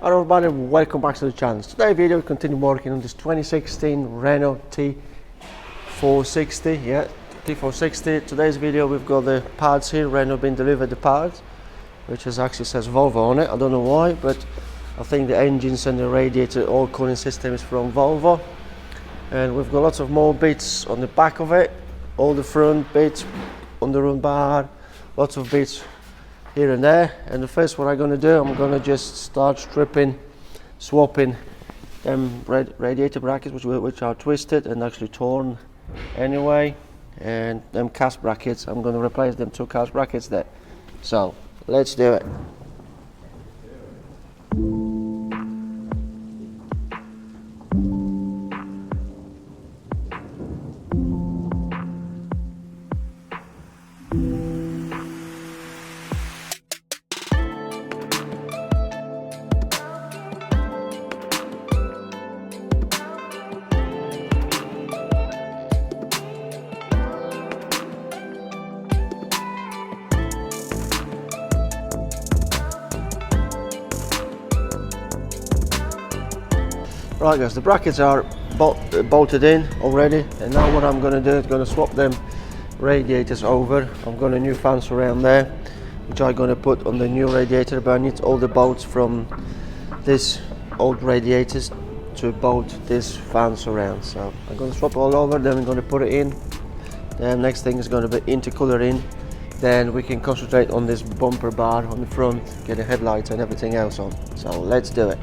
Hello everybody, welcome back to the channel. Today's video we continue working on this 2016 Renault T460. Yeah, T460. Today's video we've got the parts here. Renault been delivered the parts, which actually says Volvo on it. I don't know why, but I think the engines and the radiator, all cooling system is from Volvo. And we've got lots of more bits on the back of it, all the front bits on the run bar, lots of bits here and there. And the first what I'm going to do, I'm going to just start swapping them radiator brackets which are twisted and actually torn anyway, and them cast brackets, I'm going to replace them 2 cast brackets there. So let's do it. Right guys, the brackets are bolted in already, and now what I'm going to do is going to swap them radiators over. I've got a new fans around there which I'm going to put on the new radiator, but I need all the bolts from this old radiators to bolt this fans around. So I'm going to swap all over, then I'm going to put it in. Then next thing is going to be intercooler in, then we can concentrate on this bumper bar on the front, get the headlights and everything else on. So let's do it.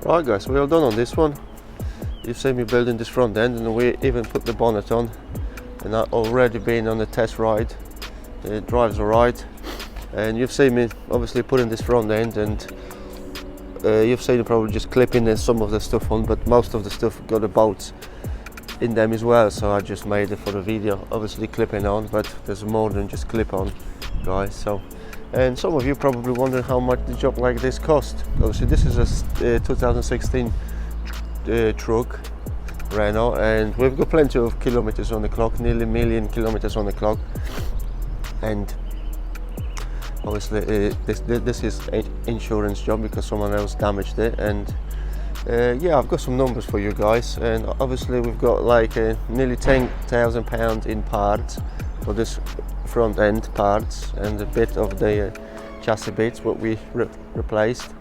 Right guys, we're all done on this one. You've seen me building this front end, and we even put the bonnet on, and I've already been on the test ride. It drives alright, and you've seen me obviously putting this front end, and you've seen it probably just clipping some of the stuff on, but most of the stuff got the bolts in them as well, so I just made it for the video, obviously clipping on, but there's more than just clip on guys. So, and some of you probably wonder how much the job like this cost. Obviously this is a 2016 truck, Renault, and we've got plenty of kilometers on the clock, nearly a million kilometers on the clock, and obviously this is an insurance job because someone else damaged it. And yeah, I've got some numbers for you guys, and obviously we've got like nearly £10,000 in parts for this front end parts, and a bit of the chassis bits what we replaced.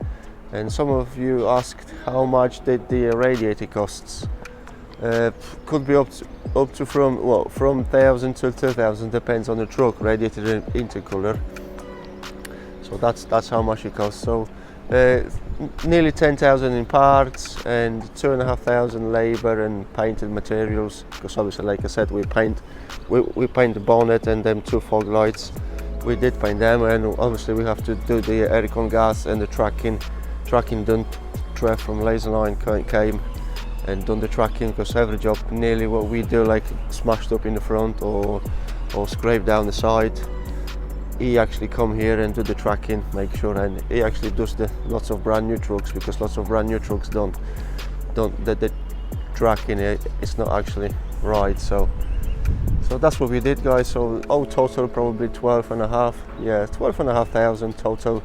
And some of you asked how much did the radiator costs. Could be up to from 1,000 to 2,000, depends on the truck, radiator and intercooler. So that's how much it costs. So nearly 10,000 in parts, and 2,500 labour and painted materials, because obviously like I said we paint the bonnet and them two fog lights. We did paint them, and obviously we have to do the aircon gas and the tracking done. Trev from Laserline came and done the tracking, because every job nearly what we do, like smashed up in the front or scraped down the side, he actually come here and do the tracking, make sure, and he actually does the lots of brand new trucks, because lots of brand new trucks don't the tracking it's not actually right. So that's what we did guys. So all total probably 12,500 total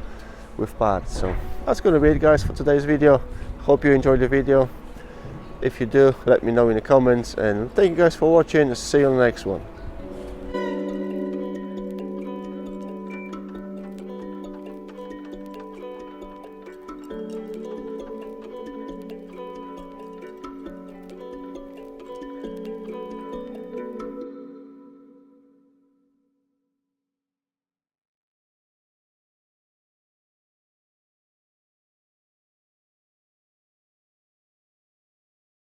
with parts. So that's going to be it guys for today's video. Hope you enjoyed the video. If you do, let me know in the comments, and thank you guys for watching. See you on the next one.